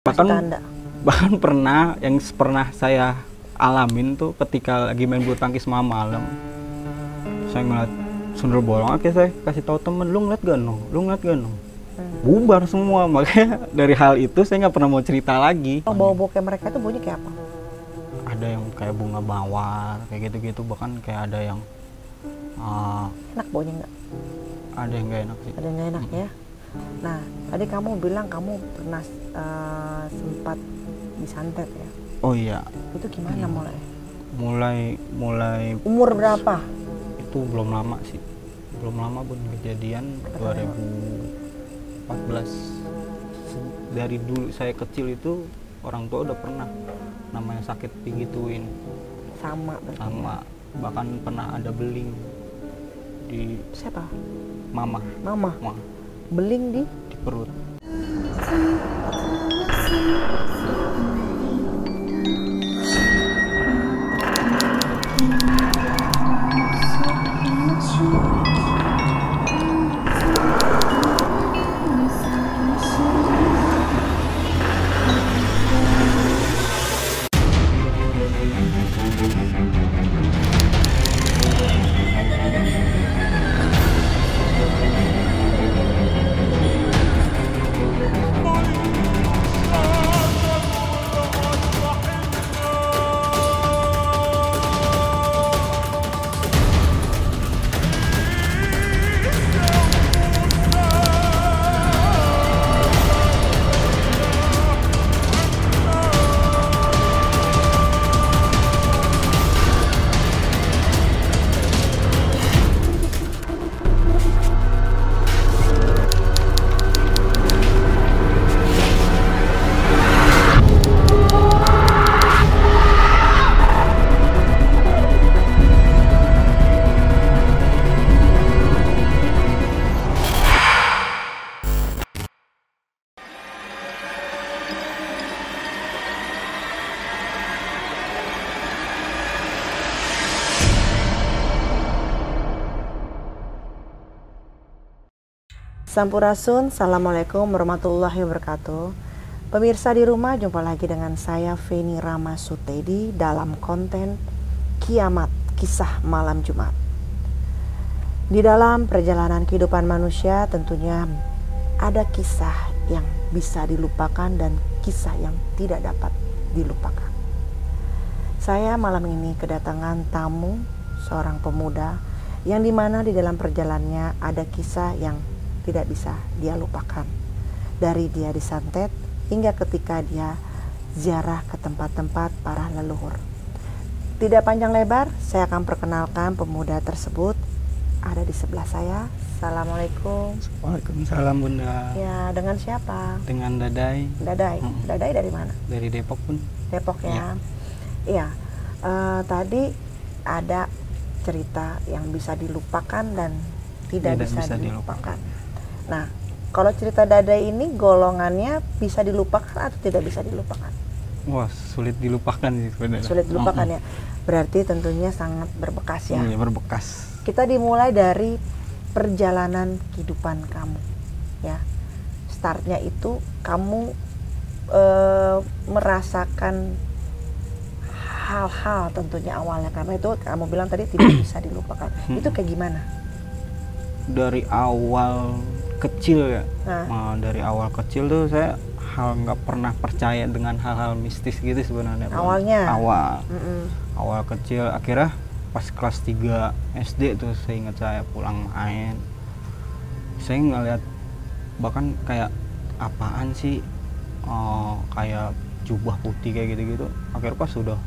Bahkan tanda. bahkan pernah saya alamin tuh ketika lagi main bulu tangkis malam. Saya ngeliat sundel bolong, akhirnya saya kasih tahu temen, lu ngeliat gak no? Bubar semua. Makanya dari hal itu saya nggak pernah mau cerita lagi. Bau bokeh mereka itu bunyi kayak apa? Ada yang kayak bunga mawar kayak gitu-gitu, bahkan kayak ada yang Enak baunya nggak? ada yang nggak enak sih. Ada yang nggak enak ya. Nah, tadi kamu bilang kamu pernah sempat disantet ya. Oh iya, Itu gimana mulai Umur berapa? itu belum lama sih, Bun, kejadian 2014. Dari dulu saya kecil itu orang tua udah pernah namanya sakit digituin Sama berarti. sama, bahkan pernah ada beling di Siapa? mama Mama. Ma, Beling di di perut. Sampurasun. Assalamualaikum warahmatullahi wabarakatuh. Pemirsa di rumah, jumpa lagi dengan saya Feni Rama Sutedi dalam konten Kiamat, Kisah Malam Jumat. Di dalam perjalanan kehidupan manusia tentunya ada kisah yang bisa dilupakan dan kisah yang tidak dapat dilupakan. Saya malam ini kedatangan tamu, seorang pemuda yang dimana di dalam perjalanannya ada kisah yang tidak bisa dia lupakan. Dari dia disantet hingga ketika dia ziarah ke tempat-tempat para leluhur. Tidak panjang lebar, saya akan perkenalkan pemuda tersebut. Ada di sebelah saya. Assalamualaikum. Waalaikumsalam, Bunda. Ya, dengan siapa? Dengan Dadai. Dadai dari mana? Dari Depok, Bun. Depok ya. Iya. Tadi ada cerita yang bisa dilupakan dan tidak bisa dilupakan. Nah, kalau cerita Dadai ini golongannya bisa dilupakan atau tidak bisa dilupakan? Wah, sulit dilupakan sih sebenarnya. Sulit dilupakan ya. Berarti tentunya sangat berbekas ya. Iya, berbekas. Kita dimulai dari perjalanan kehidupan kamu ya. Startnya itu kamu merasakan hal-hal tentunya awalnya, karena itu kamu bilang tadi tidak bisa dilupakan. Itu kayak gimana? Dari awal kecil ya. Dari awal kecil tuh saya nggak pernah percaya dengan hal-hal mistis gitu sebenarnya. Awalnya? Awal kecil, akhirnya pas kelas 3 SD tuh saya ingat saya pulang main, saya ngeliat bahkan kayak apaan sih, kayak jubah putih kayak gitu-gitu. Akhirnya pas sudah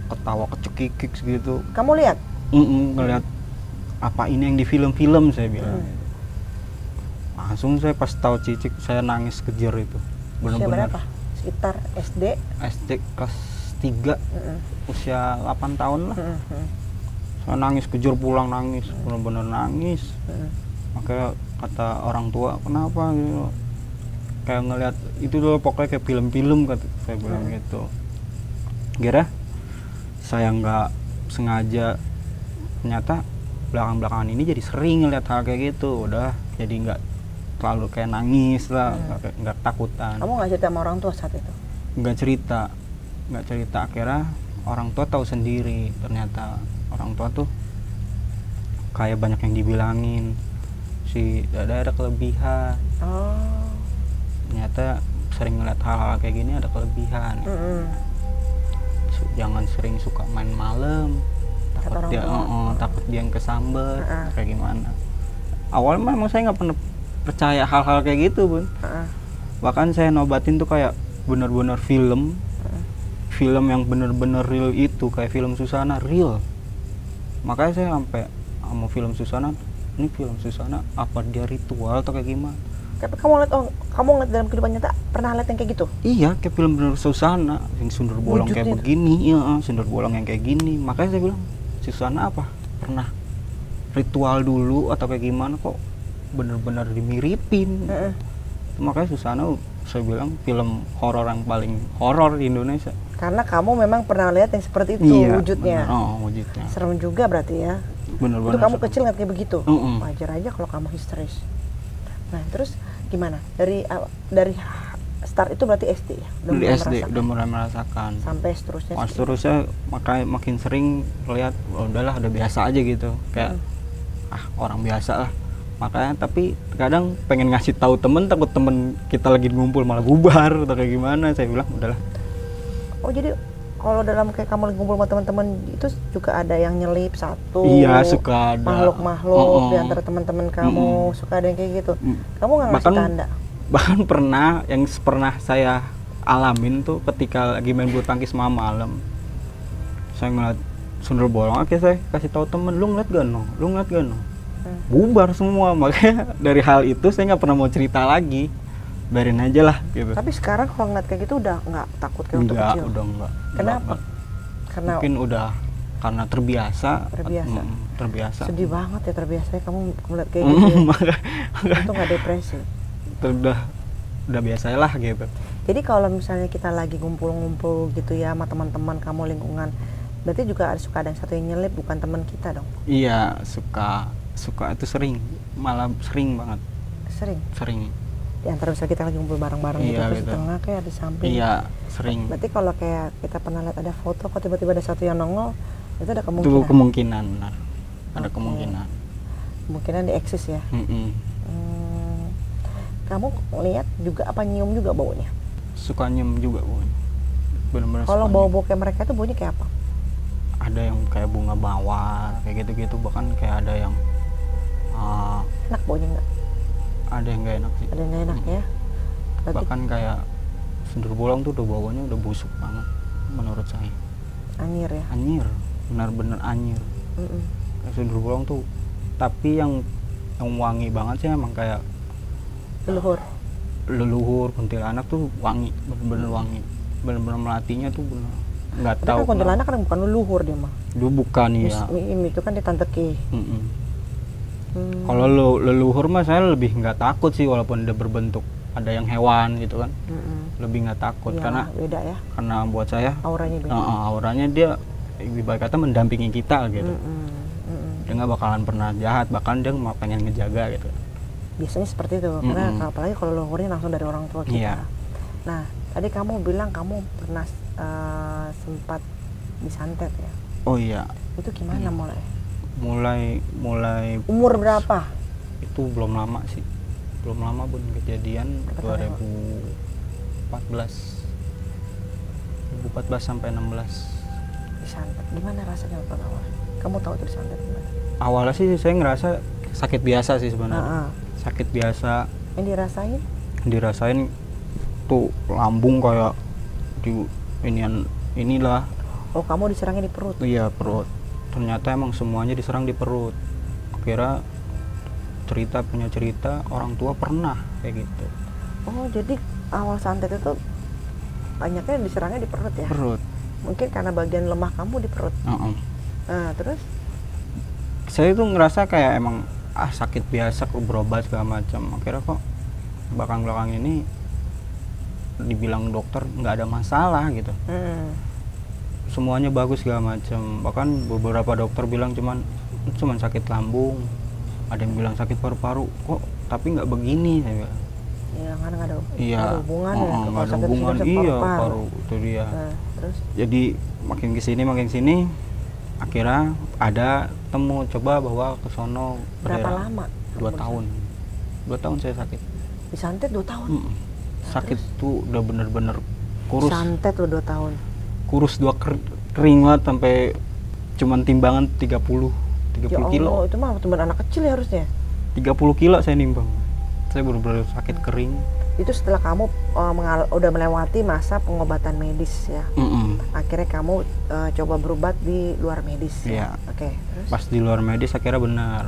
ketawa kecekikik gitu. Kamu lihat? Ngeliat apa ini yang di film-film, saya bilang. Langsung saya pas tahu cicik saya nangis kejer itu. Benar-benar. Usia berapa? Sekitar SD? SD kelas 3, usia 8 tahun lah. Saya nangis kejer, pulang nangis, benar-benar nangis. Makanya kata orang tua, kenapa gitu? Kayak ngeliat itu dulu pokoknya kayak film-film, kata saya bilang gitu. Kira saya nggak sengaja, ternyata belakang-belakangan ini jadi sering ngeliat hal kayak gitu. Udah jadi nggak selalu kayak nangis lah, nggak takutan. Kamu nggak cerita sama orang tua saat itu? Nggak cerita. Akhirnya orang tua tahu sendiri, ternyata orang tua tuh kayak banyak yang dibilangin si Dada ada kelebihan. Oh. Ternyata sering ngeliat hal-hal kayak gini ada kelebihan. Jangan sering suka main malam, takut dia yang kesamber, kayak gimana. Awalnya memang saya nggak pernah percaya hal-hal kayak gitu, Bun. Bahkan saya nobatin tuh kayak bener-bener film yang bener-bener real itu, kayak film Susana real. Makanya saya sampai mau film Susana, ini film Susana apa dia ritual atau kayak gimana? Tapi kamu ngeliat dalam kehidupan nyata pernah lihat yang kayak gitu? Iya, kayak film bener Susana, yang sundel bolong kayak begini, iya, sundel bolong yang kayak gini. Makanya saya bilang, Susana apa? Pernah ritual dulu atau kayak gimana kok bener-bener dimiripin. Makanya Susana saya bilang film horor yang paling horor di Indonesia. Karena kamu memang pernah lihat yang seperti itu, iya, wujudnya. Wujudnya. Serem juga berarti ya. Bener-bener. Itu kamu kecil nggak kayak begitu? Wajar aja kalau kamu histeris. Nah terus gimana? Dari start itu berarti SD ya? Dari SD udah mulai merasakan. Sampai seterusnya? Seterusnya makanya makin sering lihat, udahlah udah biasa aja gitu. Kayak orang biasa lah. Makanya tapi kadang pengen ngasih tahu temen, takut temen kita lagi ngumpul malah bubar atau kayak gimana. Saya bilang udahlah. Oh jadi kalau dalam kayak kamu lagi ngumpul sama teman-teman itu juga ada yang nyelip satu? Iya, suka ada makhluk-makhluk di antara teman-teman kamu, suka ada yang kayak gitu. Kamu nggak ngasih tanda? Bahkan pernah saya alamin tuh ketika lagi main bulu tangkis malam. Saya ngeliat sundel bolong, akhirnya saya kasih tahu temen, lu ngeliat gak no? Bubar semua. Makanya dari hal itu saya nggak pernah mau cerita lagi, biarin aja lah gitu. Tapi sekarang kalau ngeliat kayak gitu udah nggak takut kayak waktu kecil? Udah enggak. Kenapa? Karena mungkin udah karena terbiasa. Sedih banget ya terbiasa kamu ngeliat kayak gitu ya. Itu nggak depresi? Udah biasa lah gitu. Jadi kalau misalnya kita lagi ngumpul-ngumpul gitu ya sama teman-teman kamu lingkungan, berarti juga suka ada yang satu yang nyelip, bukan teman kita dong? Iya, suka itu sering, malah sering banget. Sering. Di antara misalnya kita lagi ngumpul bareng-bareng gitu, terus di tengah kayak di samping. Iya, sering. Berarti kalau kayak kita pernah lihat ada foto kok tiba-tiba ada satu yang nongol, itu ada kemungkinan? Itu kemungkinan, benar. Ada kemungkinan. Kemungkinan dieksis ya? Kamu lihat juga apa nyium juga baunya? Suka nyium juga baunya. Benar-benar. Kalau bau-bau kayak mereka itu baunya kayak apa? Ada yang kayak bunga mawar, kayak gitu-gitu, bahkan kayak ada yang enak baunya nggak? Ada yang nggak enak sih. Ada yang nggak enak ya? Berarti bahkan kayak sundel bolong tuh udah baunya udah busuk banget menurut saya. Anyir ya? Anyir, benar-benar anyir. Kayak sundel bolong tuh, tapi yang wangi banget sih emang kayak leluhur kuntilanak tuh wangi, bener-bener wangi, bener-bener melatinya tuh bener nggak tahu. Kan kuntilanak kan bukan leluhur dia mah. Dia bukan ya. Itu kan ditanteki. Kalau leluhur mah saya lebih nggak takut sih, walaupun dia berbentuk ada yang hewan gitu kan. Lebih nggak takut ya, karena beda ya. Karena buat saya auranya beda. Auranya dia ibarat kata mendampingi kita gitu. Dia nggak bakalan pernah jahat, bahkan dia pengen ngejaga gitu. Biasanya seperti itu, karena apalagi kalau leluhurnya langsung dari orang tua kita. Iya. Nah, tadi kamu bilang kamu pernah sempat disantet ya? Oh iya. Itu gimana mulai? Umur berapa? Itu belum lama sih. Belum lama pun kejadian 2014 sampai 16. Disantet. Gimana rasanya awal? Kamu tahu itu disantet gimana? Awalnya sih saya ngerasa sakit biasa sih sebenarnya. Sakit biasa. Yang dirasain tuh lambung kayak di inilah. Oh, kamu diserangnya di perut? Iya, perut. Ternyata emang semuanya diserang di perut. Kira punya cerita orang tua pernah kayak gitu. Oh, jadi awal santet itu banyaknya diserangnya di perut ya? Perut. Mungkin karena bagian lemah kamu di perut. Nah, terus? Saya tuh ngerasa kayak emang sakit biasa, berobat segala macam. Akhirnya kok belakang ini dibilang dokter nggak ada masalah gitu. Semuanya bagus segala macam. Bahkan beberapa dokter bilang cuman sakit lambung, ada yang bilang sakit paru-paru. Kok tapi nggak begini saya bilang. Iya, karena nggak ada, Iya, nggak ada hubungan ya. nggak Kalau ada sakit hubungan, sedikit iya paru-paru. paru itu dia. Nah, terus Jadi makin kesini, akhirnya ada temu coba bawa ke sono. berapa lama? 2 tahun. 2 tahun saya sakit. Disantet 2 tahun. Sakit tuh udah bener-bener kurus. Santet lo 2 tahun. Kurus kering banget sampai cuman timbangan 30 Ya kilo. Allah, itu mah teman anak kecil ya harusnya. 30 kilo saya nimbang. Saya bener-bener sakit kering. Itu setelah kamu udah melewati masa pengobatan medis ya. Akhirnya kamu coba berobat di luar medis. Iya. Ya? Oke. Terus? Pas di luar medis akhirnya benar.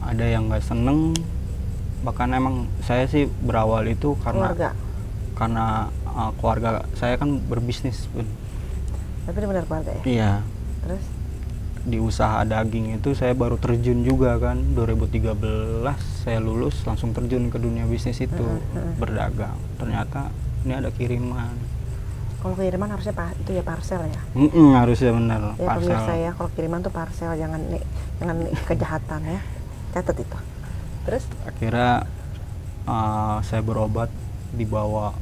Ada yang nggak seneng. Bahkan emang saya sih berawal itu karena keluarga saya kan berbisnis pun. Tapi ini benar keluarga ya? Iya. Terus? Di usaha daging itu saya baru terjun juga kan. 2013 saya lulus langsung terjun ke dunia bisnis itu, berdagang. Ternyata ini ada kiriman. Kalau kiriman harusnya itu ya parcel ya? Harusnya benar. Ya Parcel. pemirsa ya, kalau kiriman tuh parcel, jangan kejahatan ya. Catat itu. Terus? Akhirnya saya berobat dibawa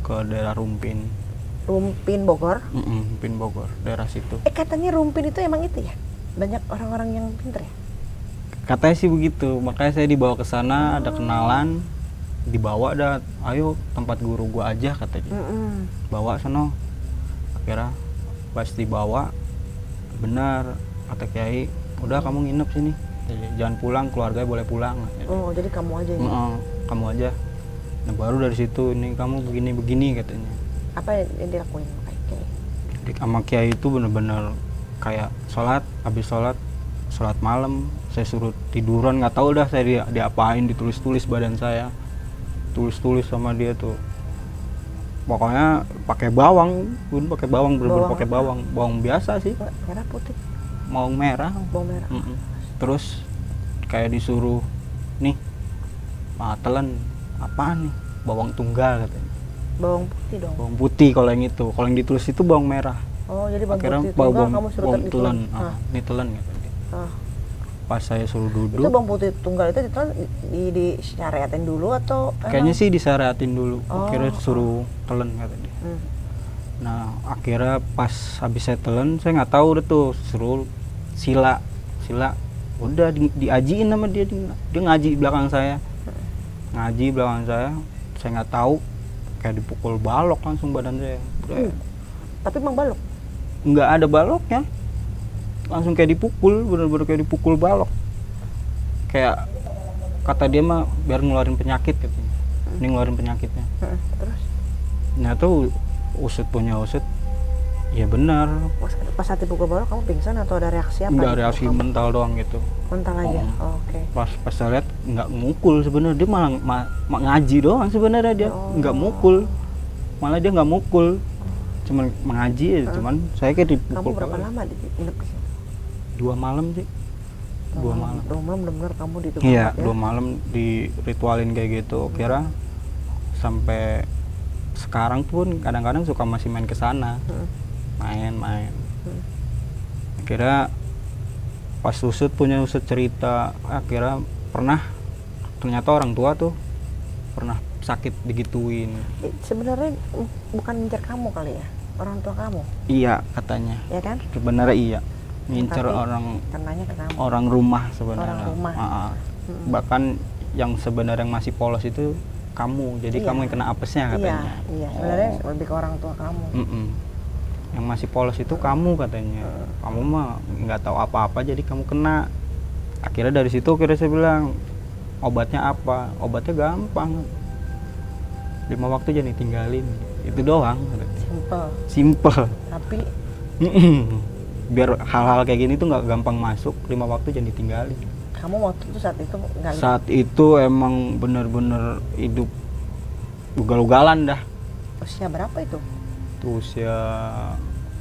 ke daerah Rumpin Bogor? Rumpin Bogor, daerah situ. Katanya Rumpin itu emang itu ya? Banyak orang-orang yang pinter ya? Katanya sih begitu, makanya saya dibawa ke sana, ada kenalan, dibawa ayo tempat guru gua aja katanya. Bawa sono. Akhirnya pas dibawa, benar kata Kiai, udah kamu nginep sini. Jangan pulang, keluarga boleh pulang. Oh, jadi kamu aja ya? Kamu aja. Nah baru dari situ, ini kamu begini katanya. Apa yang dilakuin kayak Kiai? Sama Kiai itu bener-bener kayak habis sholat malam, saya suruh tiduran, nggak tahu dah saya diapain, ditulis-tulis badan saya, tulis sama dia tuh. Pokoknya pakai bawang, bener-bener pakai bawang biasa sih. Merah putih. Bawang merah. Terus kayak disuruh nih, telan apaan nih, bawang tunggal katanya. Bawang putih dong. Bawang putih kalau yang itu, kalau yang ditulis itu bawang merah. Oh, jadi bawang Akhirnya putih tunggal kamu suruh telan. Ini telan katanya. Pas saya suruh duduk. Itu bawang putih tunggal itu ditelan disyariatin dulu atau? Kayaknya sih disyariatin dulu. Akhirnya suruh telan katanya. Nah akhirnya pas habis saya telan, saya nggak tahu udah tuh suruh sila. Udah diajiin sama dia ngaji belakang saya. Saya nggak tahu, kayak dipukul balok langsung badan saya. Tapi emang balok? Nggak ada baloknya, langsung kayak dipukul, bener-bener kayak dipukul balok. Kayak kata dia mah biar ngeluarin penyakit katanya. Ini ngeluarin penyakitnya. Terus? Nah tuh punya usut, ya benar. Pas saat dipukul balok kamu pingsan atau ada reaksi apa? Nggak, reaksi mental doang gitu. Mental aja. Oke. Pas saya lihat nggak mukul sebenarnya, dia malah ngaji doang sebenarnya, dia nggak mukul, malah dia nggak mukul, cuman mengaji aja. Cuman saya kayak dipukul. Kamu berapa lama di nginep di sini? 2 malam sih. 2 malam. 2 malam benar-benar kamu di tempat. Iya, ya? 2 malam diritualin kayak gitu. Kira sampai sekarang pun kadang-kadang suka masih main ke sana. Main. Akhirnya pas punya usut cerita, akhirnya ternyata orang tua tuh pernah sakit digituin. Sebenarnya bukan ngincer kamu kali ya, orang tua kamu? Iya katanya. Iya kan? Sebenarnya iya, ngincer orang rumah sebenarnya. Orang rumah. Bahkan yang sebenarnya masih polos itu kamu, jadi kamu yang kena apesnya katanya. Iya. Sebenarnya lebih ke orang tua kamu. Yang masih polos itu kamu katanya. Kamu mah nggak tahu apa-apa, jadi kamu kena. Akhirnya dari situ saya bilang, obatnya apa? Obatnya gampang, 5 waktu jangan ditinggalin, itu doang. Simple. Tapi biar hal-hal kayak gini tuh nggak gampang masuk, 5 waktu jangan ditinggalin. Kamu waktu itu saat itu emang bener-bener hidup ugal-ugalan dah. Usia berapa itu? Itu usia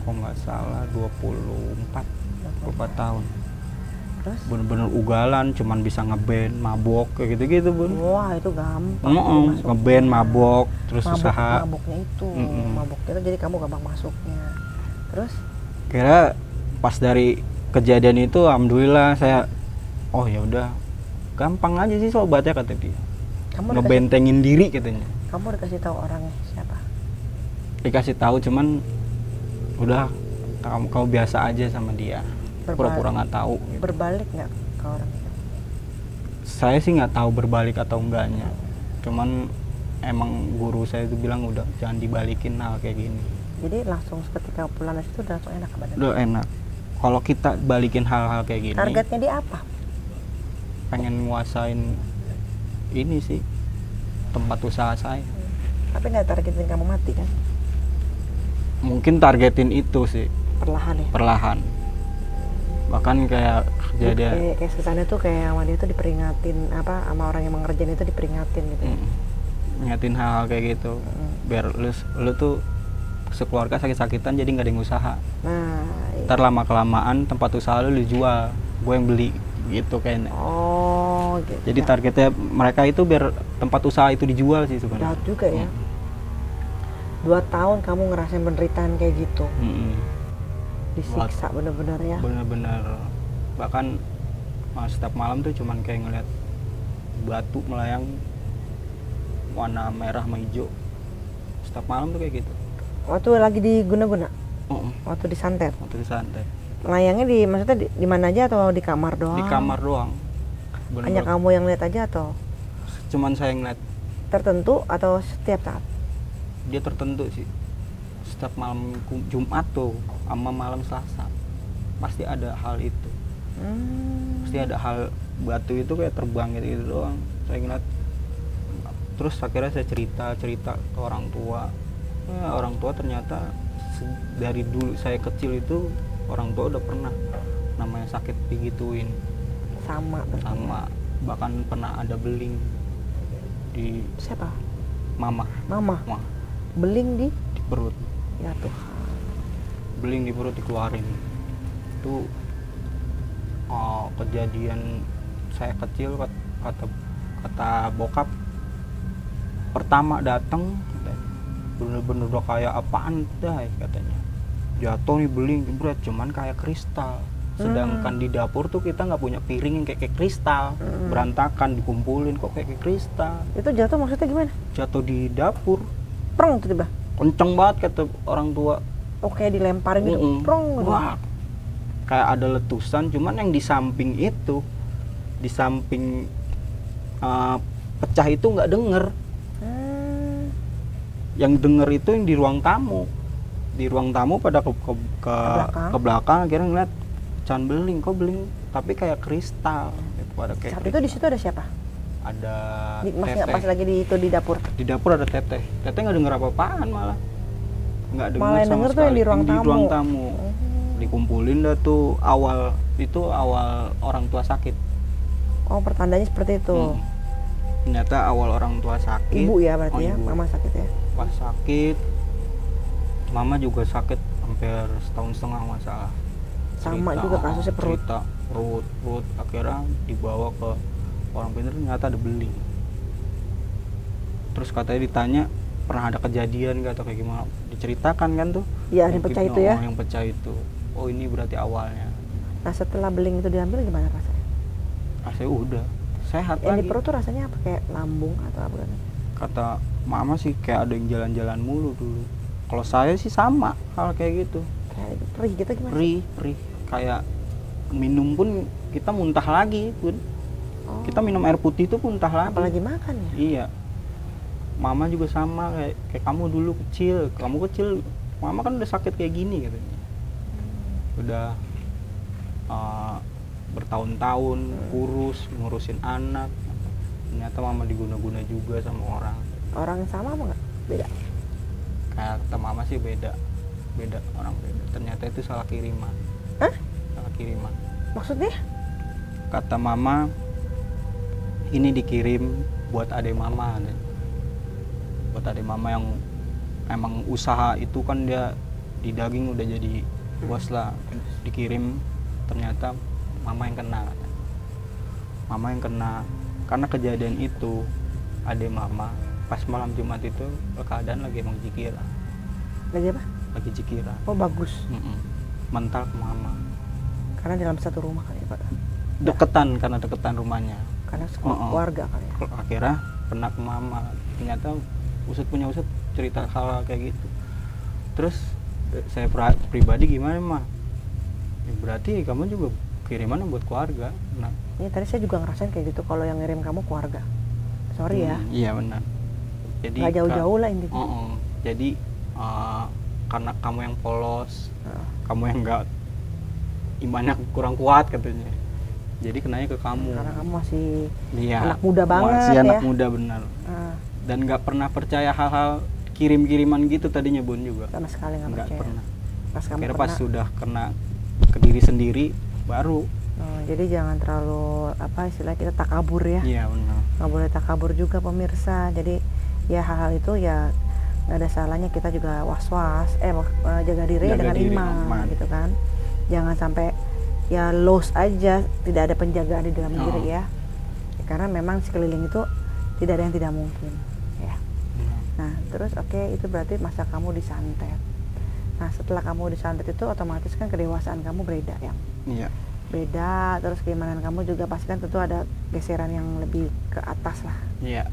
kok nggak salah 24 tahun. Terus? Bener-bener ugalan, cuman bisa ngeband, mabok kayak gitu-gitu bun. Wah itu gampang. Ngeband, mabok, terus usaha. Maboknya itu, maboknya itu jadi kamu gampang masuknya. Terus? Kira pas dari kejadian itu, alhamdulillah saya, oh ya udah, gampang aja sih sobatnya kata dia. Kamu Ngebentengin diri katanya. Kamu dikasih tahu orangnya siapa? Dikasih tahu cuman udah kau biasa aja sama dia. Pura-pura nggak tahu. Gitu. Berbalik nggak ke orang itu? Saya sih nggak tahu berbalik atau enggaknya. Cuman emang guru saya itu bilang udah jangan dibalikin hal kayak gini. Jadi langsung seketika pulang dari situ udah langsung enak badan? Udah enak. Kalau kita balikin hal-hal kayak gini. Targetnya dia apa? Pengen nguasain ini sih tempat usaha saya. Tapi nggak targetin kamu mati kan? Mungkin targetin itu sih. Perlahan ya? Perlahan. Bahkan kayak kejadian kayak kesannya tuh kayak sama dia tuh diperingatin apa sama orang yang mengerjain itu diperingatin gitu ya. Nyatin hal-hal kayak gitu. Biar lu tuh sekeluarga sakit-sakitan jadi nggak ada yang usaha. Nah, ntar lama-kelamaan tempat usaha lu dijual, gue yang beli gitu kayaknya. Oh gitu. Jadi targetnya mereka itu biar tempat usaha itu dijual sih sebenarnya. Jahat juga ya. 2 tahun kamu ngerasain penderitaan kayak gitu. Disiksa bener-bener ya. Bener-bener. Bahkan setiap malam tuh cuman kayak ngeliat batu melayang warna merah sama hijau. Setiap malam tuh kayak gitu. Waktu lagi di guna-guna? Waktu disantet? Waktu disantet. Melayangnya maksudnya di mana aja atau di kamar doang? Di kamar doang. Hanya kamu yang lihat aja atau? Cuman saya ngeliat. Tertentu atau setiap saat? Dia tertentu sih. Setiap malam Jumat tuh sama malam Selasa pasti ada hal itu. Pasti ada hal batu itu kayak terbang gitu doang. Saya ngeliat. Terus akhirnya saya cerita ke orang tua. Ya, orang tua ternyata dari dulu saya kecil itu orang tua udah pernah namanya sakit digituin. Sama. Bahkan pernah ada beling di siapa? Mama. Beling di perut. Ya Tuhan. Beling di perut dikeluarin. Itu kejadian saya kecil kata bokap pertama datang bener-bener udah kayak apaan dah katanya. Jatuh nih beling jebret cuman kayak kristal. Sedangkan di dapur tuh kita nggak punya piring yang kayak kristal. Berantakan dikumpulin kok kayak kristal. Itu jatuh maksudnya gimana? Jatuh di dapur. Prong tiba-tiba. Kenceng banget kata orang tua. Oh kayak dilemparin gitu. Prong. Wah. Kayak ada letusan cuman yang di samping itu di samping pecah itu nggak denger. Yang denger itu yang di ruang tamu. Di ruang tamu pada ke belakang akhirnya ngeliat pecahan beling, kok beling tapi kayak kristal gitu, pada kayak saat itu di situ ada siapa? Ada Teteh. Pas lagi di dapur. Di dapur ada teteh. Teteh nggak denger apa-apaan malah. Nggak denger malah sama denger sekali. Tuh yang di ruang tamu. Di ruang tamu. Dikumpulin dah tuh awal orang tua sakit. Oh, pertandanya seperti itu. Ternyata awal orang tua sakit. Ibu ya berarti ya, ibu. mama sakit ya. Pas sakit, mama juga sakit hampir setahun setengah masalah. Sama juga kasusnya perut. Perut akhirnya dibawa ke orang pintar ternyata ada beling. Terus katanya ditanya pernah ada kejadian gak atau kayak gimana, diceritakan kan tuh. Iya, yang pecah itu ya. Yang pecah itu. Oh ini berarti awalnya. Nah setelah beling itu diambil gimana rasanya? Rasanya udah sehat yang lagi. Di perut tuh rasanya apa, kayak lambung atau apa kan? Kata mama sih kayak ada yang jalan-jalan mulu dulu. Kalau saya sih sama hal kayak gitu. Kayak perih gitu gimana? Perih. Kayak minum pun kita muntah lagi pun. Oh. Kita minum air putih itu muntah lagi. Apalagi makan ya? Iya. Mama juga sama kayak kamu dulu kecil. Kamu kecil, mama kan udah sakit kayak gini katanya. Udah bertahun-tahun kurus, ngurusin anak. Ternyata mama diguna-guna juga sama orang. Orang yang sama apa nggak? Beda? Kayak kata mama sih beda orang beda. Ternyata itu salah kiriman. Hah? Salah kiriman. Maksudnya? Kata mama ini dikirim buat adik mama. Buat adik mama yang emang usaha itu kan dia di daging udah jadi bos lah. Dikirim ternyata mama yang kena. Mama yang kena karena kejadian itu. Adik mama pas malam Jumat itu keadaan lagi emang jikira. Lagi apa? Lagi jikira. Oh bagus. Mental ke mama. Karena dalam satu rumah kali ya Pak? Deketan, karena deketan rumahnya. karena keluarga kali ya. Akhirnya kena ke mama, ternyata usut punya usut cerita hal kayak gitu. Terus saya pribadi gimana mah, ya, berarti kamu juga kiriman buat keluarga. Nah, ini tadi saya juga ngerasain kayak gitu, kalau yang ngirim kamu keluarga, sorry ya. Iya benar. Jadi nggak jauh-jauh lah intinya. Jadi karena kamu yang polos, kamu yang nggak imannya kurang kuat katanya, jadi kenanya ke kamu. Karena kamu masih iya, anak muda banget masih ya. anak muda benar. Dan nggak pernah percaya hal-hal kirim-kiriman gitu tadinya Bun juga. Sama sekali nggak percaya. Pernah. Pas kamu Akhirnya pas sudah kena ke diri sendiri baru. Jadi jangan terlalu apa istilah kita takabur ya. Iya benar. Nggak boleh takabur juga pemirsa. Jadi ya hal-hal itu ya nggak ada salahnya kita juga was-was, jaga diri dengan iman gitu kan. Jangan sampai ya lost aja, tidak ada penjagaan di dalam diri ya. Karena memang sekeliling itu tidak ada yang tidak mungkin ya. Nah terus itu berarti masa kamu disantet. Nah setelah kamu disantet itu otomatis kan kedewasaan kamu beda ya. Iya. Beda, terus keimanan kamu juga pasti kan tentu ada geseran yang lebih ke atas lah. Iya.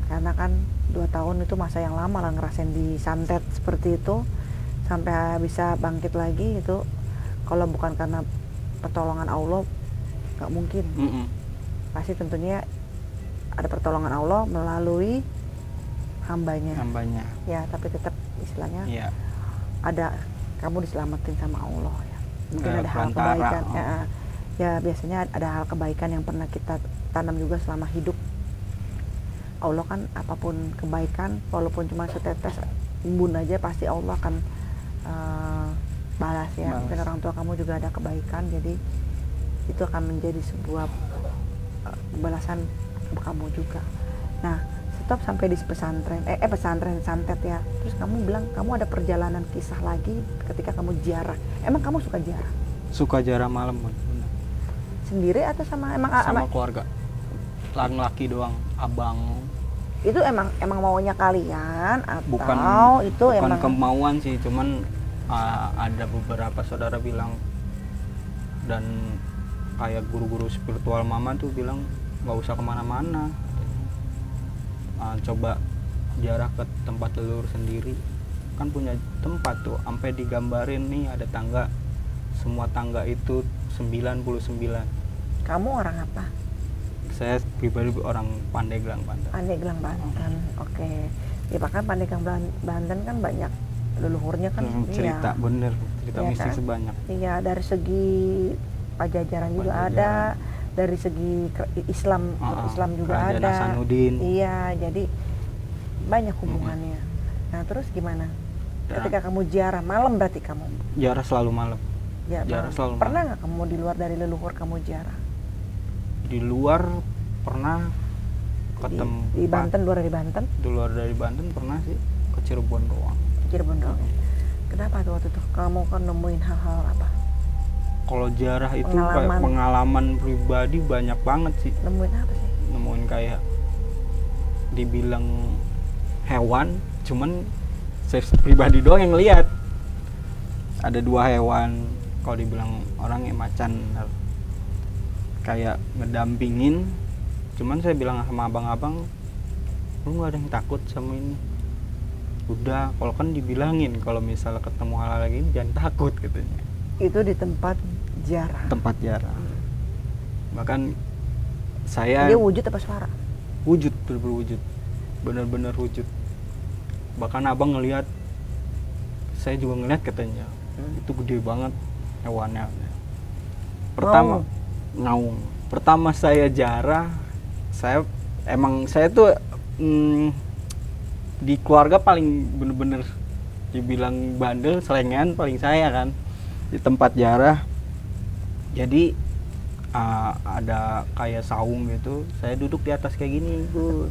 Karena kan 2 tahun itu masa yang lama lah ngerasain disantet seperti itu sampai bisa bangkit lagi itu, kalau bukan karena pertolongan Allah nggak mungkin. Pasti tentunya ada pertolongan Allah melalui hambanya. Ya tapi tetap istilahnya ada kamu diselamatin sama Allah ya. Mungkin ada hal kebaikan ya biasanya ada hal kebaikan yang pernah kita tanam juga selama hidup. Allah kan apapun kebaikan walaupun cuma setetes embun aja pasti Allah akan balas ya. Mungkin orang tua kamu juga ada kebaikan, jadi itu akan menjadi sebuah balasan kamu juga. Nah stop sampai di pesantren pesantren santet ya. Terus kamu bilang kamu ada perjalanan kisah lagi ketika kamu ziarah. Emang kamu suka ziarah? Suka ziarah malam. Sendiri atau sama keluarga? Laki doang, abang. Itu emang maunya kalian atau bukan itu emang kemauan sih, cuman ada beberapa saudara bilang dan kayak guru-guru spiritual mama tuh bilang nggak usah kemana-mana, coba ziarah ke tempat leluhur sendiri, kan punya tempat tuh, sampai digambarin nih ada tangga, semua tangga itu 99. Kamu orang apa? Saya pribadi orang Pandeglang, Banten. Pandeglang, Banten. Oke. Ya bahkan Pandeglang, Banten kan banyak leluhurnya kan. Cerita bener, cerita mistis kan? Sebanyak. Iya, dari segi Pajajaran juga ada, dari segi Islam juga Kerajaan ada. Hasanuddin. Iya, jadi banyak hubungannya. Nah, terus gimana? Ketika kamu ziarah malam berarti kamu? Ziarah selalu malam. Ziarah selalu malam. Pernah nggak kamu di luar dari leluhur kamu ziarah? Di luar pernah ketemu di Banten, luar dari Banten? Di luar dari Banten pernah sih, ke Cirebon doang. Cirebon doang. Kenapa tuh waktu itu kamu kan nemuin hal-hal apa? Kalau ziarah itu kayak pengalaman pribadi banyak banget sih. Nemuin apa sih? Nemuin kayak dibilang hewan, cuman saya pribadi doang yang lihat. Ada 2 hewan, kalau dibilang orang yang macan kayak ngedampingin, cuman saya bilang sama abang-abang, lu nggak ada yang takut sama ini, udah kalau kan dibilangin kalau misalnya ketemu hal lagi ini jangan takut katanya. Itu di tempat ziarah. Bahkan saya dia wujud apa suara? Wujud, berwujud, benar-benar wujud. Bahkan abang ngelihat, saya juga ngelihat katanya, itu gede banget hewannya. Pertama saya ziarah, saya tuh di keluarga paling bener-bener dibilang bandel, selengean paling saya kan di tempat ziarah. Jadi ada kayak saung gitu, saya duduk di atas kayak gini, Bu.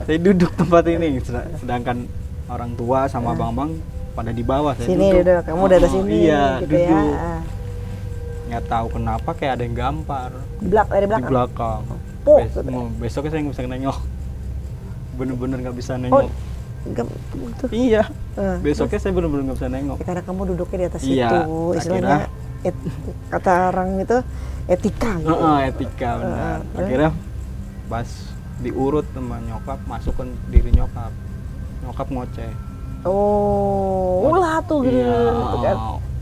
Saya duduk tempat ini, sedangkan orang tua sama abang-abang pada di bawah. Saya sini duduk, kamu di atas sini. Iya, gitu duduk. Ya. Nggak tahu kenapa kayak ada yang gampar di belakang. Besoknya saya nggak bisa nengok, bener-bener nggak bisa nengok. Iya, besoknya saya bener-bener nggak bisa nengok. Ya, karena kamu duduknya di atas situ, istilahnya kata orang itu etika gitu. Etika benar. Akhirnya Pas diurut sama nyokap, masuk ke diri nyokap. Nyokap ngoceh. Oh, ulah tuh gitu, Iya, gitu kan.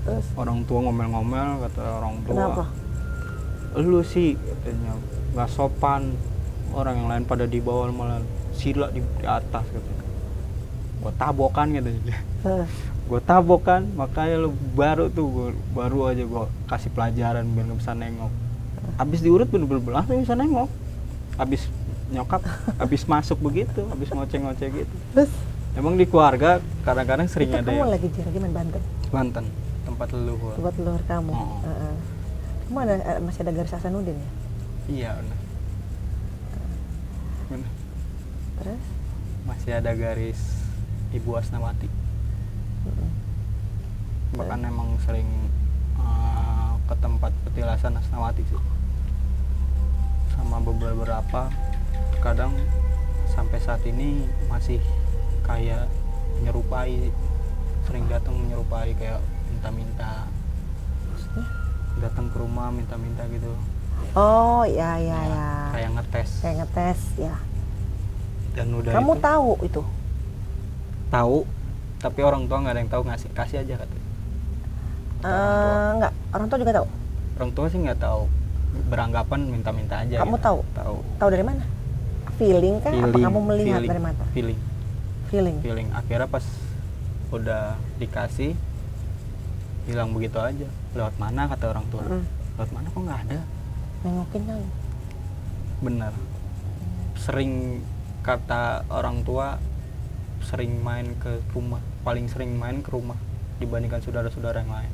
Terus orang tua ngomel-ngomel, kata orang tua. kenapa? Lu sih katanya nggak sopan, orang yang lain pada di bawah malah sila di atas katanya. Gue tabokan katanya. Gue tabokan, makanya lu baru aja gue kasih pelajaran biar nggak bisa nengok. Abis diurut bener-bener langsung bisa nengok. Abis nyokap, abis masuk begitu, abis ngoceh-ngoceh gitu. Terus Emang di keluarga kadang-kadang sering itu ada kamu yang lagi main Banten, Banten, tempat leluhur. tempat leluhur kamu. Oh. Kamu masih ada garis Hasanuddin ya? Iya benar. Benar. Terus? Masih ada garis Ibu Asnawati. Bahkan emang sering ke tempat petilasan Asnawati sih. Sama beberapa, kadang sampai saat ini masih kayak menyerupai, sering datang menyerupai kayak minta-minta, datang ke rumah minta-minta gitu. Oh ya. Kayak ngetes. Kayak ngetes ya. Dan udah Kamu itu, tahu itu? tahu, tapi orang tua nggak ada yang tahu, kasih aja katanya. Enggak, orang tua juga tahu. Orang tua sih nggak tahu, beranggapan minta-minta aja. Kamu gitu. tahu? Tahu. Tahu dari mana? Feeling kah? Apa kamu melihat dari mata? Feeling. Akhirnya pas udah dikasih, hilang begitu aja. Lewat mana kata orang tua? Lewat mana kok nggak ada? Nengokin kan? Bener. Sering kata orang tua, sering main ke rumah, paling sering main ke rumah dibandingkan saudara-saudara yang lain.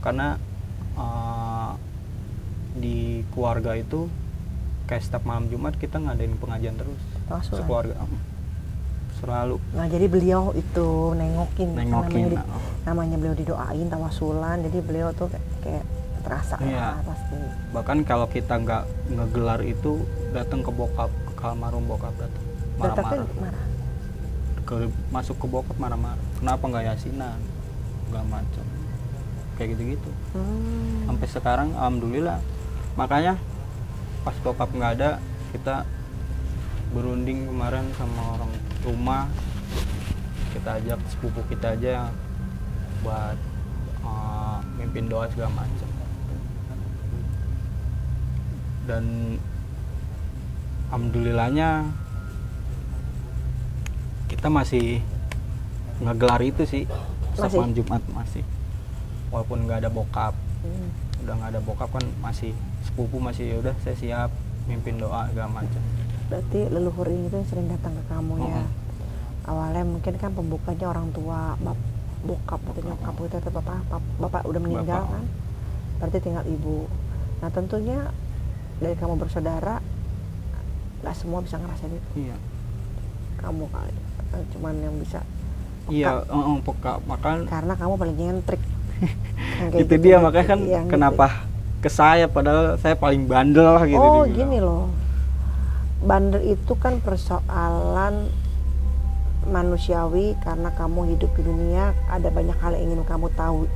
Karena di keluarga itu kayak setiap malam Jumat kita ngadain pengajian terus. Sekeluarga selalu. Nah jadi beliau itu nengokin. Namanya beliau didoain tawasulan, jadi beliau tuh kayak terasa lah pasti. Bahkan kalau kita nggak ngegelar itu, datang ke bokap, ke almarhum bokap datang marah-marah. Masuk ke bokap marah-marah. Kenapa nggak yasinan? Nggak macam kayak gitu-gitu. Sampai sekarang alhamdulillah. Makanya pas bokap nggak ada, kita berunding kemarin sama orang rumah, kita ajak sepupu kita aja buat mimpin doa segala macam. Dan alhamdulillahnya kita masih ngegelar itu sih, malam Jumat masih, walaupun nggak ada bokap. Udah nggak ada bokap kan masih sepupu, masih yaudah saya siap mimpin doa segala macam. Berarti leluhur ini tuh sering datang ke kamu ya. Awalnya mungkin kan pembukanya orang tua, bokap atau nyokap gitu, atau bapak udah meninggal kan. Berarti tinggal ibu. Nah tentunya dari kamu bersaudara, nggak semua bisa ngerasain itu. Iya. Kamu kali, cuman yang bisa. Iya, peka. Makan. Karena kamu paling nyentrik. Itu gitu, dia makanya kan kenapa ke saya, padahal saya paling bandel gitu. Oh gini loh. Bandel itu kan persoalan manusiawi, karena kamu hidup di dunia ada banyak hal yang ingin kamu tahu.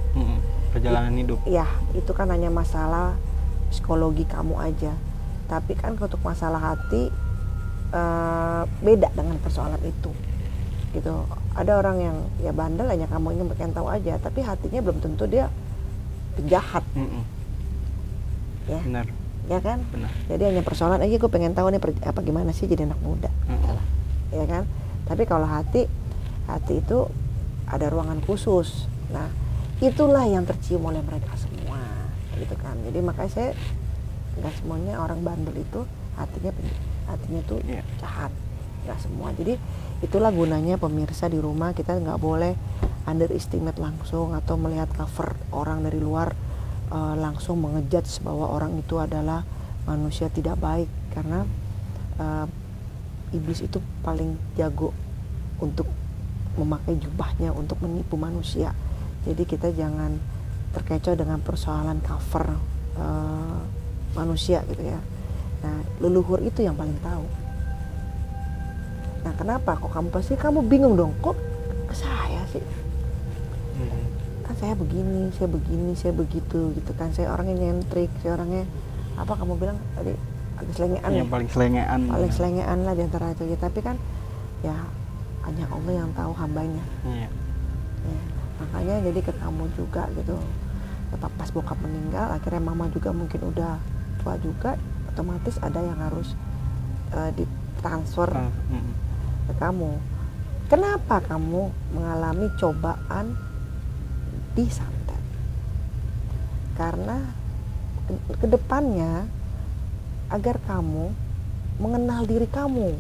Perjalanan hidup. Ya, itu kan hanya masalah psikologi kamu aja. Tapi kan untuk masalah hati beda dengan persoalan itu. Gitu. Ada orang yang ya bandel hanya kamu ingin pengen tahu aja, tapi hatinya belum tentu dia penjahat. Ya. Benar. Ya kan? Benar. Jadi hanya persoalan aja, gue pengen tahu nih apa gimana sih jadi anak muda. Ya kan? Tapi kalau hati itu ada ruangan khusus. Nah, itulah yang tercium oleh mereka semua, gitu kan. Jadi makanya saya nggak semuanya orang bandel itu hatinya tuh jahat, nggak semua. Jadi itulah gunanya pemirsa di rumah, kita nggak boleh underestimate langsung atau melihat cover orang dari luar langsung mengejudge bahwa orang itu adalah manusia tidak baik, karena iblis itu paling jago untuk memakai jubahnya untuk menipu manusia. Jadi kita jangan terkecoh dengan persoalan cover manusia gitu ya. Nah, leluhur itu yang paling tahu. Nah, kenapa kok kamu bingung dong, kok ke saya sih? Kan saya begini, saya begitu gitu kan. Saya orangnya nyentrik, saya orangnya apa kamu bilang tadi, agak selengean yang paling selengean. paling selengean lah di antara itu ya. Tapi kan ya hanya Allah yang tahu hambanya. Iya. Ya, makanya jadi ke kamu juga gitu. Pas bokap meninggal, akhirnya mama juga mungkin udah tua juga, otomatis ada yang harus ditransfer ke kamu. Kenapa kamu mengalami cobaan di santet? Karena kedepannya agar kamu mengenal diri kamu.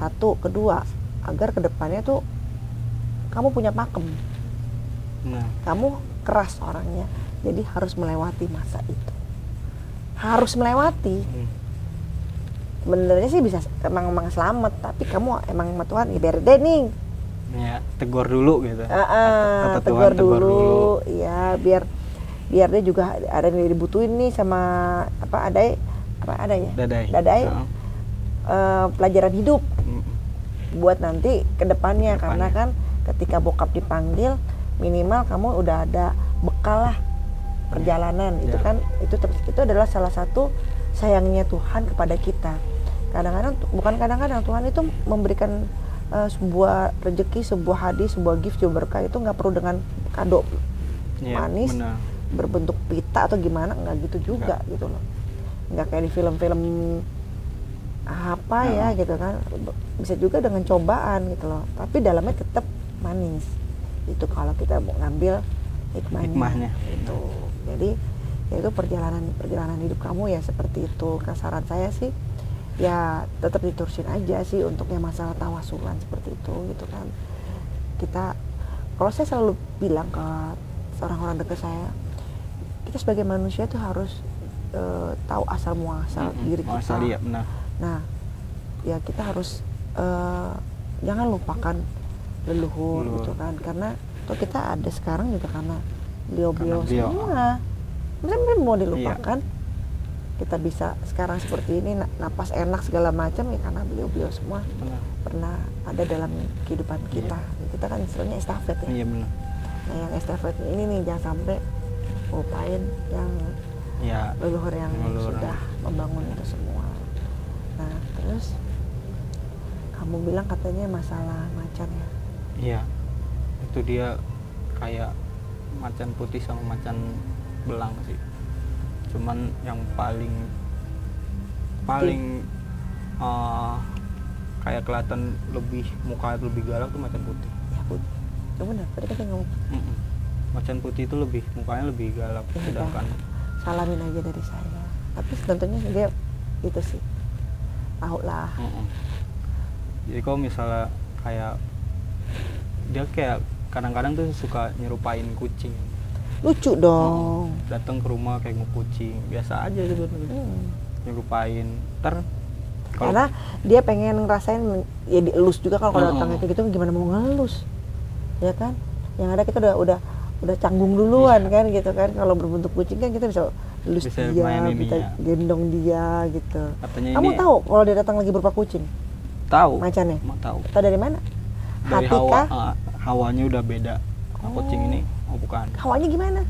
Satu, kedua, agar kedepannya tuh kamu punya pakem. Kamu keras orangnya, jadi harus melewati masa itu. Harus melewati. Sebenarnya sih bisa emang selamat, tapi kamu emang sama Tuhan ya biar deh nih. Ya, tegur dulu gitu. Kata Tuhan, tegur dulu. Ya, biar dia juga ada yang dibutuhin nih sama Dadai. Pelajaran hidup buat nanti kedepannya. Karena kan ketika bokap dipanggil minimal kamu udah ada bekal lah perjalanan. Itu kan itu adalah salah satu sayangnya Tuhan kepada kita. Kadang-kadang Tuhan itu memberikan sebuah rezeki, sebuah hadiah, sebuah gift, sebuah berkah itu nggak perlu dengan kado manis berbentuk pita atau gimana, nggak gitu juga gitu loh. Nggak kayak di film-film ya gitu kan. Bisa juga dengan cobaan gitu loh, tapi dalamnya tetap manis. Itu kalau kita mau ngambil hikmahnya. Itu jadi ya itu perjalanan hidup kamu ya seperti itu. Saran saya sih ya tetap diterusin aja sih untuk yang masalah tawasulan seperti itu gitu kan. Kalau saya selalu bilang ke orang-orang dekat saya, kita sebagai manusia itu harus tahu asal muasal diri kita. Nah ya kita harus jangan lupakan leluhur gitu kan, karena toh kita ada sekarang juga karena beliau semua. Benar-benar mau dilupakan. Kita bisa sekarang seperti ini, napas enak segala macam ya karena beliau semua pernah ada dalam kehidupan kita. Kita kan istilahnya estafet ya. Iya benar. Nah yang estafet ini nih jangan sampai lupain yang leluhur yang sudah membangun itu semua. Nah terus kamu bilang katanya masalah macan ya? Iya, itu dia kayak macan putih sama macan belang sih. Cuman yang paling kayak kelihatan muka lebih galak tuh macan putih. Ya putih. Coba benar, tadi kan ngomong. Macan putih itu mukanya lebih galak. Sedangkan salamin aja dari saya. Tapi tentunya dia itu sih tahu lah. Jadi kalau misalnya kayak dia kayak kadang-kadang tuh suka nyerupain kucing. Lucu dong. Datang ke rumah kayak kucing biasa aja sebetulnya. Nyerupain. Karena dia pengen ngerasain ya dielus juga. Kalau datangnya kayak gitu gimana mau ngelus, ya kan? Yang ada kita udah canggung duluan kan gitu kan. Kalau berbentuk kucing kan kita bisa elus dia, bisa gendong dia gitu. Katanya kamu tahu kalau dia datang lagi berupa kucing? Tahu. Macannya? Tahu. Tahu dari mana? Dari hawanya udah beda. Kucing ini bukan. Hawanya gimana?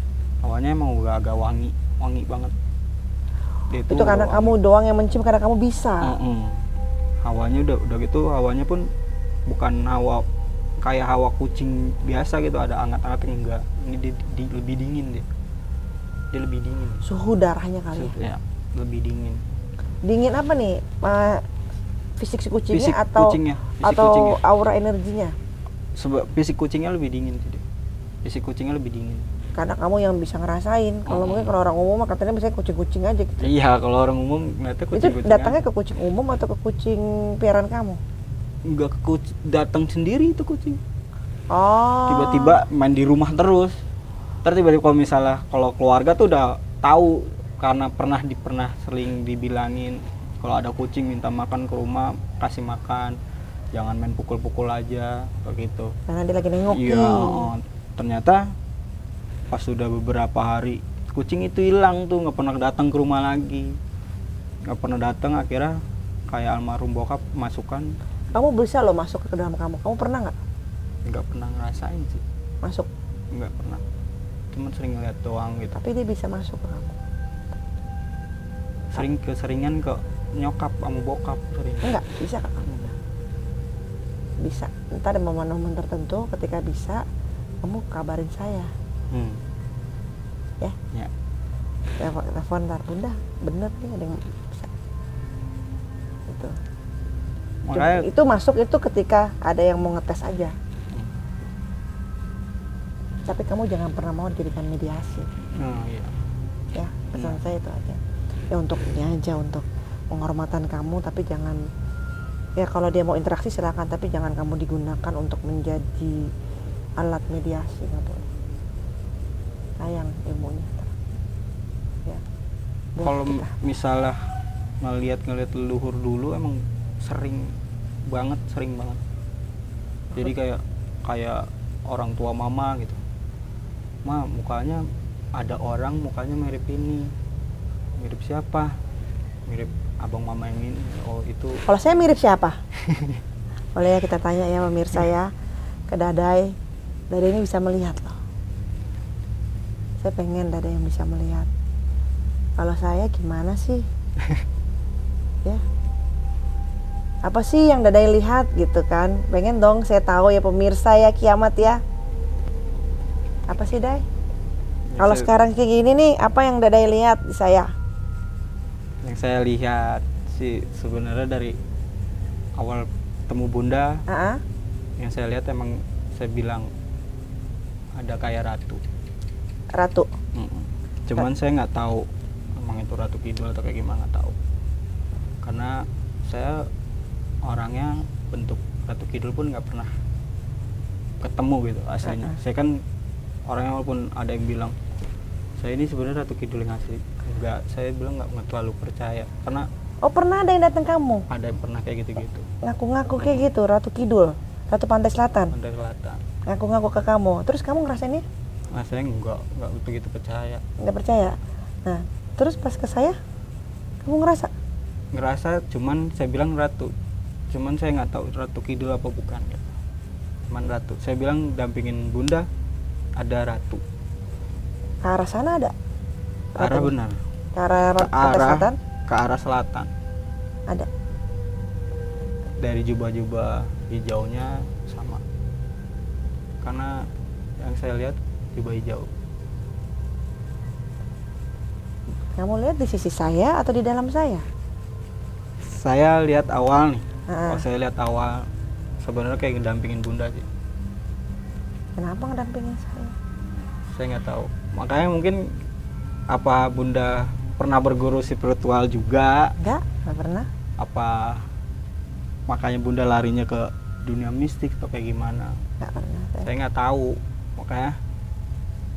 Hawanya emang udah agak wangi banget. Itu karena kamu doang yang mencium, karena kamu bisa. Hawanya udah gitu, hawanya pun bukan hawa kayak hawa kucing biasa gitu, ada hangat-hangatnya enggak. Ini dia lebih dingin dia. Dia lebih dingin. Suhu darahnya kali ya. Lebih dingin. Dingin apa nih? Fisik si kucingnya fisik atau kucingnya. Aura energinya? Fisik kucingnya lebih dingin sih dia. Fisik kucingnya lebih dingin. Karena kamu yang bisa ngerasain. Kalau mungkin kalau orang umum katanya biasanya kucing-kucing aja gitu. Iya, kalau orang umum ngeliatnya kucing-kucing. Itu datangnya ke kucing umum atau ke kucing piaraan kamu? Enggak, ke kucing, datang sendiri itu kucing. Oh. Tiba-tiba main di rumah terus. Terus tiba-tiba kalau keluarga tuh udah tahu karena pernah sering dibilangin kalau ada kucing minta makan ke rumah, kasih makan. Jangan main pukul-pukul aja begitu. Karena dia lagi nengok. Iya, ternyata pas sudah beberapa hari kucing itu hilang tuh, nggak pernah datang ke rumah lagi, nggak pernah datang. Akhirnya kayak almarhum bokap masukkan. Kamu bisa loh masuk ke dalam kamu pernah nggak? Nggak pernah ngerasain sih masuk. Nggak pernah, cuma sering ngeliat doang gitu. Tapi dia bisa masuk ke kamu sering keseringan ke nyokap sama bokap sering. Enggak, bisa Kak. Bisa. Ntar ada momen-momen tertentu ketika bisa, kamu kabarin saya. Ya. Ya. Telepon ntar, bunda, bener nih ada yang bisa. Itu. Makanya Itu masuk itu ketika ada yang mau ngetes aja. Tapi kamu jangan pernah mau dijadikan mediasi. Iya. Ya, pesan saya itu aja. Ya untuk ini aja, untuk penghormatan kamu, tapi jangan, ya kalau dia mau interaksi silakan, tapi jangan kamu digunakan untuk menjadi alat mediasi, nggak boleh. Sayang ilmunya. Ya. Buat Kalau kita. misalnya ngelihat leluhur dulu emang sering banget. Jadi kayak orang tua mama gitu. Ma, mukanya ada orang mukanya mirip ini. Mirip siapa? Mirip abang mama yang ini. Oh, itu. Kalau saya mirip siapa? Boleh ya kita tanya ya pemirsa ya ke Dadai. Dadai ini bisa melihat loh. Saya pengen Dadai yang bisa melihat. Kalau saya gimana sih? Ya. Apa sih yang Dadai lihat gitu kan? Pengen dong saya tahu ya pemirsa ya kiamat ya. Apa sih Dai? Kalau sekarang kayak gini nih, apa yang Dadai lihat di saya? Yang saya lihat sih sebenarnya dari awal temu Bunda, yang saya lihat emang saya bilang ada kayak ratu. Ratu. Cuman saya nggak tahu emang itu Ratu Kidul atau kayak gimana, nggak tahu. Karena saya orangnya bentuk Ratu Kidul pun nggak pernah ketemu gitu aslinya. Saya kan orangnya walaupun ada yang bilang saya ini sebenarnya Ratu Kidul yang asli, enggak, saya bilang nggak terlalu percaya karena pernah ada yang datang kamu? Ada yang pernah kayak gitu-gitu. Ngaku-ngaku kayak gitu, Ratu Kidul, Ratu Pantai Selatan. Pantai Selatan. Ngaku-ngaku ke kamu. Terus kamu ngerasainnya? Saya nggak begitu percaya. Nggak percaya. Nah, terus pas ke saya, kamu ngerasa? Ngerasa, cuman saya bilang ratu. Cuman saya nggak tahu Ratu Kidul apa bukan. Gitu. Cuman ratu. Saya bilang dampingin Bunda, ada ratu. Ke arah sana ada? Ke arah benar. Ke arah Pantai Selatan? Ke arah selatan. Ada. Dari jubah-jubah hijaunya sama. Karena yang saya lihat jubah hijau. Kamu lihat di sisi saya atau di dalam saya? Saya lihat awal nih. Kalau saya lihat awal, sebenarnya kayak ngedampingin Bunda sih. Kenapa ngedampingin saya? Saya nggak tahu. Makanya mungkin apa Bunda pernah berguru spiritual juga? Nggak pernah. Apa makanya Bunda larinya ke dunia mistik atau kayak gimana? Nggak pernah. Saya nggak tahu. Makanya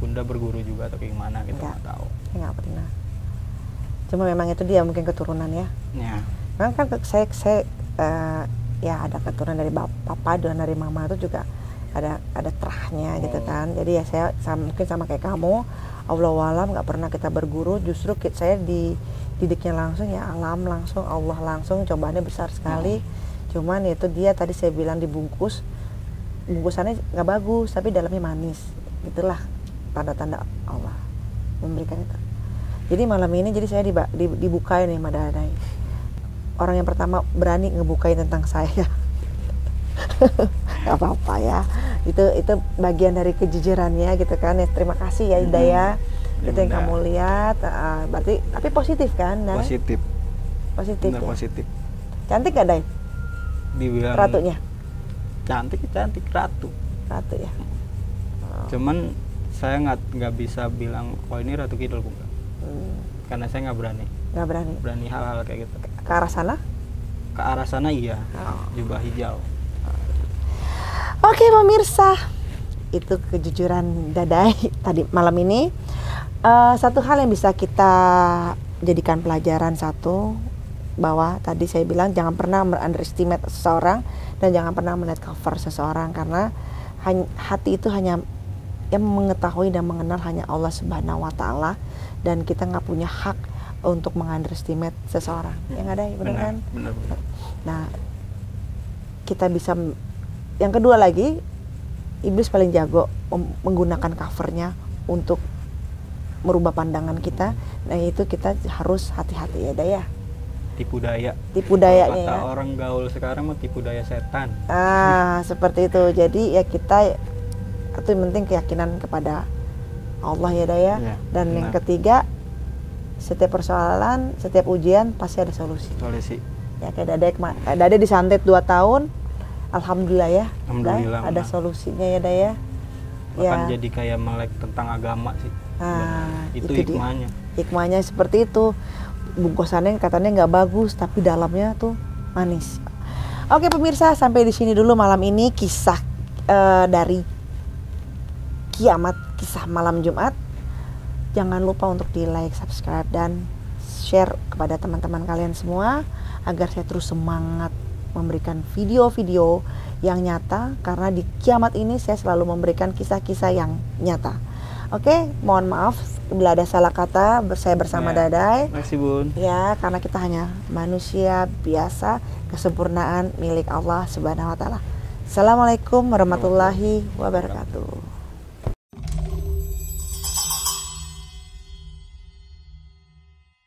Bunda berguru juga atau kayak gimana gitu, nggak tahu. Saya nggak pernah. Cuma memang itu dia mungkin keturunan ya. Ya. Memang kan saya ya ada keturunan dari papa dan dari mama itu juga ada terahnya gitu kan. Jadi ya saya mungkin sama kayak kamu, Allahu alam, nggak pernah kita berguru. Justru saya didiknya langsung ya alam langsung, Allah langsung, cobaannya besar sekali. Cuman itu dia tadi saya bilang bungkusannya nggak bagus tapi dalamnya manis. Itulah tanda-tanda Allah memberikan itu. Jadi malam ini saya dibukain nih sama Dadai. Orang yang pertama berani ngebukain tentang saya. Gak apa-apa ya. Itu bagian dari kejujurannya gitu kan. Ya, terima kasih ya Ida ya. Itu yang kamu lihat. Berarti tapi positif kan? Dai? Positif. Positif. Benar, ya? positif. Cantik gak Dai? Dibilang Ratunya? Cantik ratu. Ratu ya. Cuman saya nggak bisa bilang oh ini Ratu Kidul bukan. Karena saya nggak berani. Nggak berani. Berani hal-hal kayak gitu. Ke arah sana? Ke arah sana iya. Jubah hijau. Oke pemirsa, itu kejujuran Dadai tadi malam ini. Satu hal yang bisa kita jadikan pelajaran bahwa tadi saya bilang jangan pernah underestimate seseorang dan jangan pernah melihat cover seseorang karena hati itu hanya yang mengetahui dan mengenal hanya Allah Subhanahu Wa Taala dan kita nggak punya hak untuk mengunderestimate seseorang. Yang ada, benar kan? Benar. Nah, kita bisa. Yang kedua lagi, iblis paling jago menggunakan covernya untuk merubah pandangan kita. Nah itu kita harus hati-hati ya Daya. Tipu daya. Tipu dayanya Kata ya. orang gaul sekarang mah tipu daya setan. Seperti itu. Jadi ya kita itu yang penting keyakinan kepada Allah ya Daya. Ya, Dan yang benar. ketiga, setiap persoalan, setiap ujian pasti ada solusi. Solusi. Ya kayak Dade disantet 2 tahun, alhamdulillah ya. Alhamdulillah, Day, ada benar. solusinya ya Daya. Bahkan jadi kayak melek tentang agama sih. Itu dia. hikmahnya. Hikmahnya seperti itu. Bungkusannya katanya nggak bagus, tapi dalamnya tuh manis. Oke pemirsa, sampai di sini dulu malam ini kisah dari Kiamat, kisah malam Jumat. Jangan lupa untuk di like, subscribe, dan share kepada teman-teman kalian semua agar saya terus semangat memberikan video-video yang nyata, karena di Kiamat ini saya selalu memberikan kisah-kisah yang nyata. Oke, mohon maaf bila ada salah kata. Saya bersama Dadai. Makasih Bun. Ya, karena kita hanya manusia biasa, kesempurnaan milik Allah Subhanahu wa taala. Assalamualaikum warahmatullahi wabarakatuh.